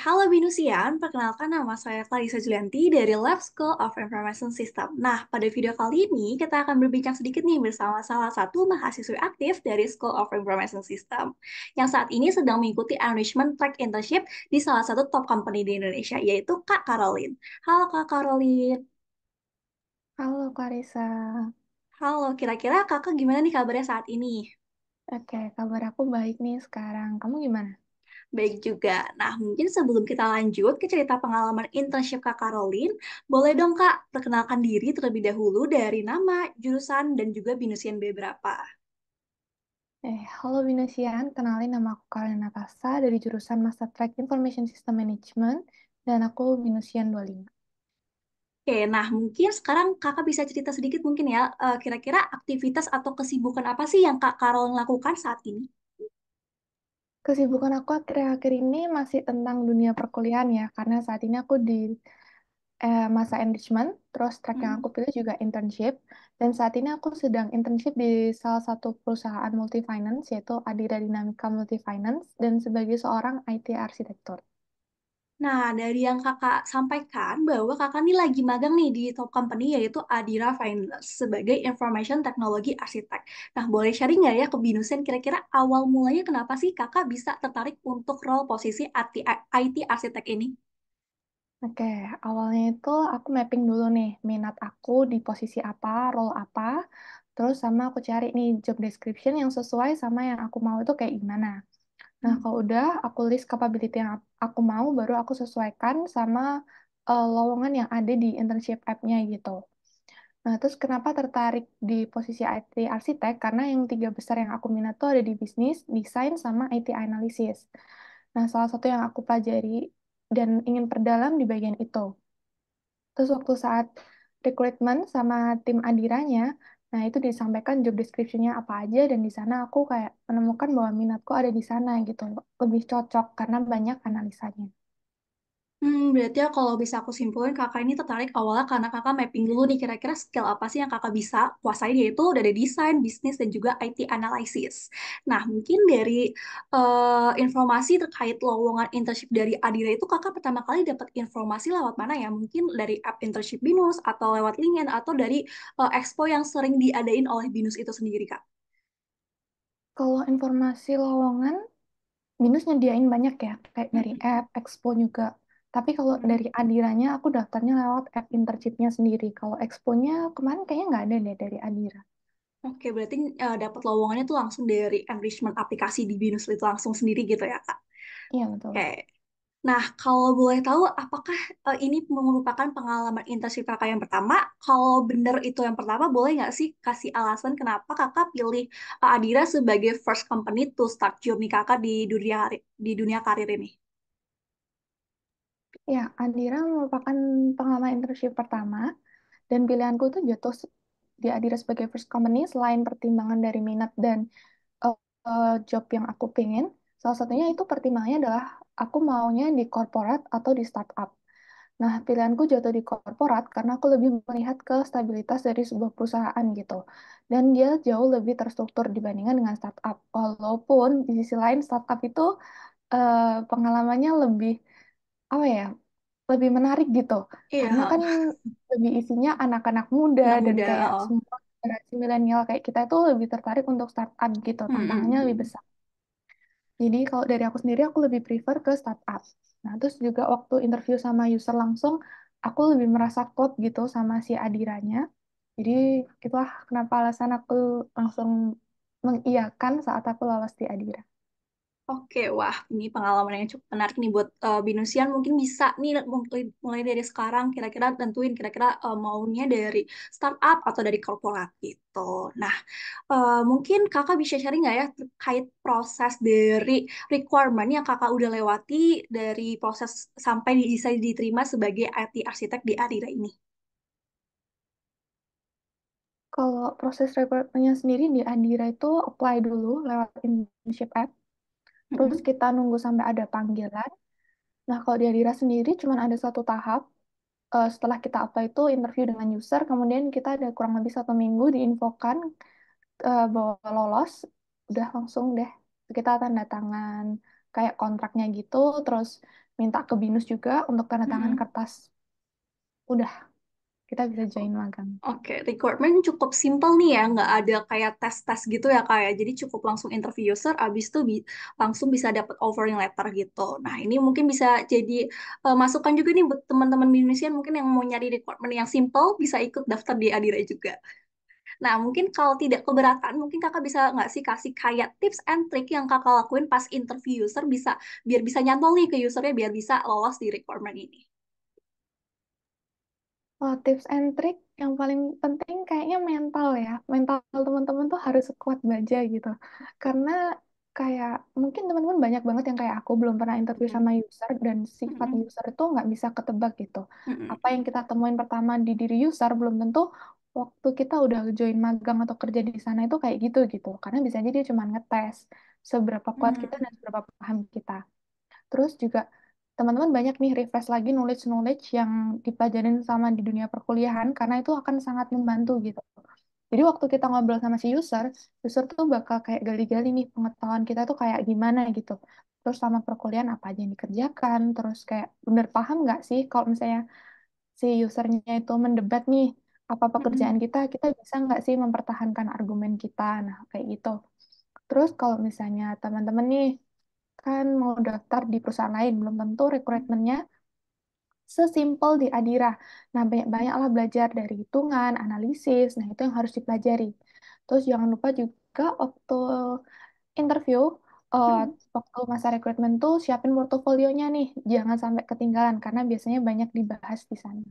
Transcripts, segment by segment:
Halo Binusian, perkenalkan nama saya Clarissa Julianti dari Lab School of Information System. Nah, pada video kali ini kita akan berbincang sedikit nih bersama salah satu mahasiswi aktif dari School of Information System yang saat ini sedang mengikuti enrichment track internship di salah satu top company di Indonesia, yaitu Kak Caroline. Halo Kak Caroline. Halo Karisa. Halo, kira-kira kakak gimana nih kabarnya saat ini? Oke, kabar aku baik nih sekarang. Kamu gimana? Baik juga. Nah, mungkin sebelum kita lanjut ke cerita pengalaman internship Kak Caroline, boleh dong Kak perkenalkan diri terlebih dahulu dari nama, jurusan, dan juga binusian beberapa. Halo Binasian. Kenalin nama aku Karen Natasa dari jurusan Master Track Information System Management dan aku Binusian 25. Oke, nah mungkin sekarang Kakak bisa cerita sedikit mungkin ya, kira-kira aktivitas atau kesibukan apa sih yang Kak Caroline lakukan saat ini? Kesibukan aku akhir-akhir ini masih tentang dunia perkuliahan ya, karena saat ini aku di masa enrichment, terus track yang Mm. aku pilih juga internship, dan saat ini aku sedang internship di salah satu perusahaan multi-finance, yaitu Adira Dinamika Multi-Finance, dan sebagai seorang IT arsitektur. Nah, dari yang kakak sampaikan bahwa kakak nih lagi magang nih di top company yaitu Adira Finance sebagai Information Technology Architect. Nah, boleh sharing nggak ya ke Binusen kira-kira awal mulanya kenapa sih kakak bisa tertarik untuk role posisi IT Architect ini? Oke, awalnya itu aku mapping dulu nih minat aku di posisi apa, role apa, terus sama aku cari nih job description yang sesuai sama yang aku mau itu kayak gimana. Nah, Hmm. kalau udah aku list capability yang aku mau, baru aku sesuaikan sama lowongan yang ada di internship app-nya gitu. Nah, terus kenapa tertarik di posisi IT arsitek? Karena yang tiga besar yang aku minat tuh ada di bisnis, desain, sama IT analysis. Nah, salah satu yang aku pelajari dan ingin perdalam di bagian itu. Terus waktu saat rekrutmen sama tim Adiranya, nah itu disampaikan job description-nya apa aja dan di sana aku kayak menemukan bahwa minatku ada di sana gitu. Lebih cocok karena banyak analisanya. Berarti ya kalau bisa aku simpulin kakak ini tertarik awalnya karena kakak mapping dulu nih kira-kira skill apa sih yang kakak bisa kuasain yaitu dari desain, bisnis, dan juga IT analysis. Nah, mungkin dari informasi terkait lowongan internship dari Adira itu kakak pertama kali dapat informasi lewat mana ya? Mungkin dari app internship Binus atau lewat LinkedIn atau dari expo yang sering diadain oleh Binus itu sendiri, Kak? Kalau informasi lowongan, Binus nyediain banyak ya, kayak dari Mm-mm. app, Expo juga. Tapi kalau Mm. dari Adiranya, aku daftarnya lewat app internshipnya sendiri. Kalau Expo-nya kemarin kayaknya nggak ada deh dari Adira. Oke, berarti dapat lowongannya tuh langsung dari enrichment aplikasi di Binus itu langsung sendiri gitu ya, Kak? Iya, betul. Oke. Nah, kalau boleh tahu, apakah ini merupakan pengalaman internship kakak yang pertama? Kalau benar itu yang pertama, boleh nggak sih kasih alasan kenapa kakak pilih Adira sebagai first company to start journey kakak di dunia karir ini? Ya, Adira merupakan pengalaman internship pertama. Dan pilihanku itu jatuh di Adira sebagai first company selain pertimbangan dari minat dan eh, job yang aku pengen. Salah satunya itu pertimbangannya adalah aku maunya di corporate atau di startup. Nah, pilihanku jatuh di korporat karena aku lebih melihat ke stabilitas dari sebuah perusahaan gitu. Dan dia jauh lebih terstruktur dibandingkan dengan startup. Walaupun di sisi lain startup itu pengalamannya lebih apa ya, lebih menarik gitu. Karena Iya, kan lebih isinya anak-anak muda anak dan muda. kayak Oh. semua generasi milenial kayak kita itu lebih tertarik untuk startup gitu. Hmm, Tantangannya hmm, lebih hmm. besar. Jadi kalau dari aku sendiri aku lebih prefer ke startup. Nah, terus juga waktu interview sama user langsung, aku lebih merasa klop gitu sama si Adiranya. Jadi itulah kenapa alasan aku langsung mengiyakan saat aku lolos di Adira. Oke, wah, ini pengalaman yang cukup menarik nih buat Binusian. Mungkin bisa nih mulai dari sekarang kira-kira tentuin kira-kira maunya dari startup atau dari korporat gitu. Nah, mungkin kakak bisa sharing nggak ya terkait proses dari requirement yang kakak udah lewati dari proses sampai bisa diterima sebagai IT arsitek di Adira ini? Kalau proses rekrutmennya sendiri di Adira itu apply dulu lewat internship app. Terus Mm-mm. kita nunggu sampai ada panggilan. Nah, kalau di Adira sendiri cuma ada satu tahap. Setelah kita apply itu interview dengan user, kemudian kita ada kurang lebih 1 minggu diinfokan bahwa lolos, udah langsung deh kita tanda tangan kayak kontraknya gitu, terus minta ke BINUS juga untuk tanda tangan Mm-mm. kertas. Udah, kita bisa join magang. Oke, requirement cukup simple nih ya, nggak ada kayak tes-tes gitu ya kayak. Jadi cukup langsung interview user, abis itu langsung bisa dapat offering letter gitu. Nah, ini mungkin bisa jadi masukan juga nih buat teman-teman Indonesia mungkin yang mau nyari requirement yang simple, bisa ikut daftar di Adira juga. Nah, mungkin kalau tidak keberatan, mungkin kakak bisa nggak sih kasih kayak tips and trick yang kakak lakuin pas interview user bisa biar bisa nyantol nih ke usernya biar bisa lolos di requirement ini. Oh, tips and trick yang paling penting kayaknya mental ya. Mental teman-teman tuh harus kuat baja gitu. Karena kayak mungkin teman-teman banyak banget yang kayak aku belum pernah interview Mm-mm. sama user dan sifat Mm-mm. user itu nggak bisa ketebak gitu. Mm-mm. Apa yang kita temuin pertama di diri user belum tentu waktu kita udah join magang atau kerja di sana itu kayak gitu gitu. Karena bisa jadi dia cuma ngetes seberapa kuat kita dan Mm-mm. seberapa paham kita. Terus juga teman-teman banyak nih refresh lagi knowledge-knowledge yang dipelajarin sama di dunia perkuliahan karena itu akan sangat membantu gitu. Jadi waktu kita ngobrol sama si user, user tuh bakal kayak gali-gali nih pengetahuan kita tuh kayak gimana gitu. Terus sama perkuliahan apa aja yang dikerjakan, terus kayak bener paham nggak sih kalau misalnya si usernya itu mendebat nih apa pekerjaan Mm-mm. kita bisa nggak sih mempertahankan argumen kita, nah kayak gitu. Terus kalau misalnya teman-teman nih kan mau daftar di perusahaan lain, belum tentu rekrutmennya sesimpel di Adira. Nah, banyak-banyaklah belajar dari hitungan, analisis, nah itu yang harus dipelajari. Terus jangan lupa juga waktu interview, eh, Mm-mm. waktu masa rekrutmen tuh siapin portofolionya nih, jangan sampai ketinggalan, karena biasanya banyak dibahas di sana.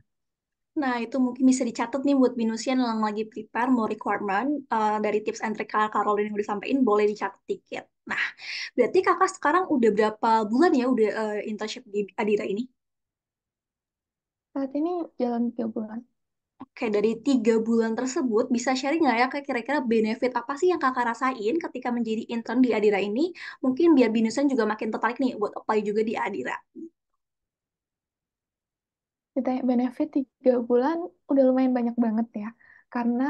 Nah, itu mungkin bisa dicatat nih buat Binusian yang lagi prepare mau requirement dari tips and trick Kak Caroline yang udah disampaikan boleh dicatat dikit. Nah, berarti kakak sekarang udah berapa bulan ya udah internship di Adira ini? Saat ini jalan 3 bulan. Oke, dari 3 bulan tersebut bisa sharing nggak ya Kak kira-kira benefit apa sih yang kakak rasain ketika menjadi intern di Adira ini? Mungkin biar Binusian juga makin tertarik nih buat apply juga di Adira. Ditanya benefit 3 bulan udah lumayan banyak banget ya. Karena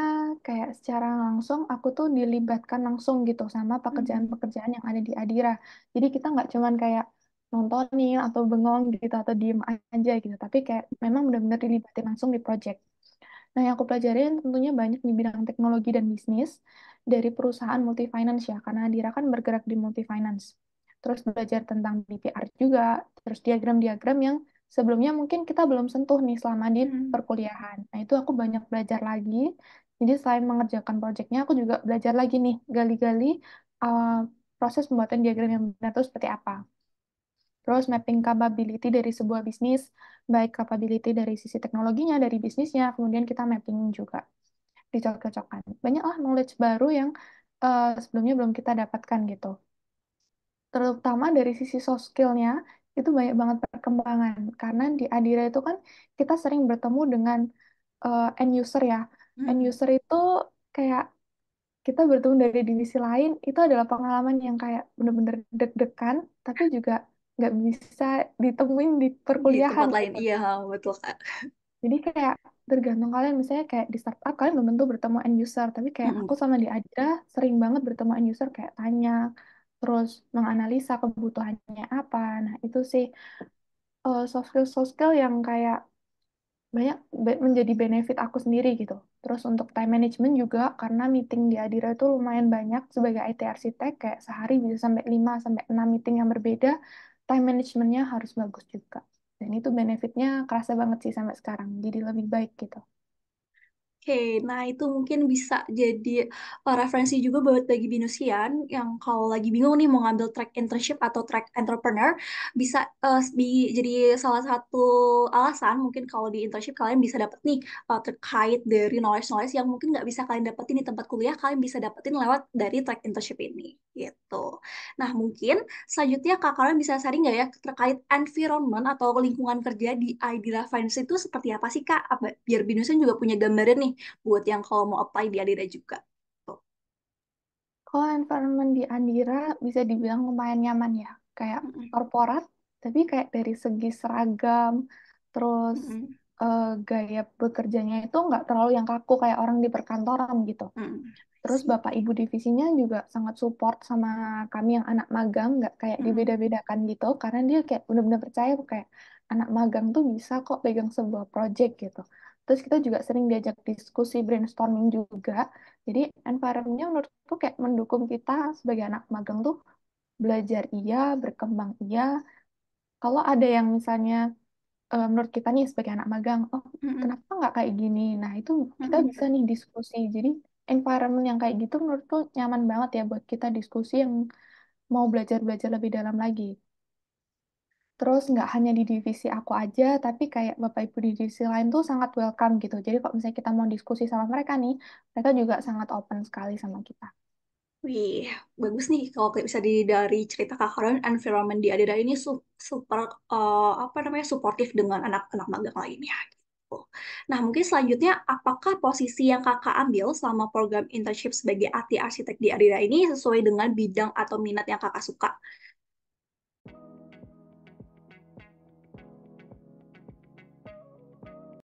kayak secara langsung aku tuh dilibatkan langsung gitu sama Hmm. pekerjaan-pekerjaan yang ada di Adira. Jadi kita nggak cuman kayak nontonin atau bengong gitu atau diem aja gitu. Tapi kayak memang benar-benar dilibatin langsung di project. Nah, yang aku pelajarin tentunya banyak di bidang teknologi dan bisnis dari perusahaan multi-finance ya, karena Adira kan bergerak di multi-finance. Terus belajar tentang BPR juga, terus diagram-diagram yang sebelumnya mungkin kita belum sentuh nih selama di Hmm. perkuliahan. Nah, itu aku banyak belajar lagi. Jadi selain mengerjakan proyeknya, aku juga belajar lagi nih, gali-gali uh, proses pembuatan diagram yang benar itu seperti apa. Terus mapping capability dari sebuah bisnis, baik capability dari sisi teknologinya, dari bisnisnya, kemudian kita mapping juga, dicocok-cocokkan. Banyaklah knowledge baru yang sebelumnya belum kita dapatkan gitu. Terutama dari sisi soft skill-nya, itu banyak banget perkembangan. Karena di Adira itu kan kita sering bertemu dengan end user ya. End Hmm. user itu kayak kita bertemu dari divisi lain, itu adalah pengalaman yang kayak bener-bener deg-degan, tapi juga nggak bisa ditemuin di Di tempat perkuliahan lain, gitu. iya betul Kak. Jadi kayak tergantung kalian, misalnya kayak di startup kalian belum tentu bertemu end user, tapi kayak Hmm. aku sama di Adira sering banget bertemu end user kayak tanya, terus menganalisa kebutuhannya apa. Nah itu sih soft skill yang kayak banyak menjadi benefit aku sendiri gitu. Terus untuk time management juga karena meeting di Adira itu lumayan banyak sebagai IT arsitek kayak sehari bisa sampai 5 sampai 6 meeting yang berbeda, time managementnya harus bagus juga. Dan itu benefitnya kerasa banget sih sampai sekarang. Jadi lebih baik gitu. Oke, nah itu mungkin bisa jadi referensi juga buat bagi binusian yang kalau lagi bingung nih mau ngambil track internship atau track entrepreneur, bisa jadi salah satu alasan mungkin kalau di internship kalian bisa dapet nih terkait dari knowledge-knowledge yang mungkin nggak bisa kalian dapetin di tempat kuliah, kalian bisa dapetin lewat dari track internship ini, gitu. Nah mungkin selanjutnya kak kalian bisa sharing nggak ya terkait environment atau lingkungan kerja di Idea Finance itu seperti apa sih kak? Biar binusian juga punya gambaran nih buat yang kalau mau apply di Adira juga. Tuh. Kalau environment di Andira bisa dibilang lumayan nyaman ya, kayak Mm-mm. korporat, tapi kayak dari segi seragam, terus Mm-mm. gaya bekerjanya itu nggak terlalu yang kaku kayak orang di perkantoran gitu. Hmm, I Terus see. Bapak Ibu divisinya juga sangat support sama kami yang anak magang, nggak kayak Hmm, dibeda-bedakan gitu, karena dia kayak benar-benar percaya kayak anak magang tuh bisa kok pegang sebuah project gitu. Terus kita juga sering diajak diskusi brainstorming juga. Jadi environment-nya menurutku kayak mendukung kita sebagai anak magang tuh belajar iya, berkembang iya. Kalau ada yang misalnya menurut kita nih sebagai anak magang, oh hmm, kenapa nggak kayak gini? Nah itu kita hmm. bisa nih diskusi. Jadi environment yang kayak gitu menurutku nyaman banget ya buat kita diskusi yang mau belajar-belajar lebih dalam lagi. Terus nggak hanya di divisi aku aja, tapi kayak Bapak Ibu di divisi lain tuh sangat welcome gitu. Jadi kalau misalnya kita mau diskusi sama mereka nih, mereka juga sangat open sekali sama kita. Wih, bagus nih kalau kayak bisa dari cerita Kak Karen, environment di Adira ini super apa namanya suportif dengan anak-anak magang lainnya. Gitu. Nah, mungkin selanjutnya, apakah posisi yang Kakak ambil selama program internship sebagai AT arsitek di Adira ini sesuai dengan bidang atau minat yang Kakak suka?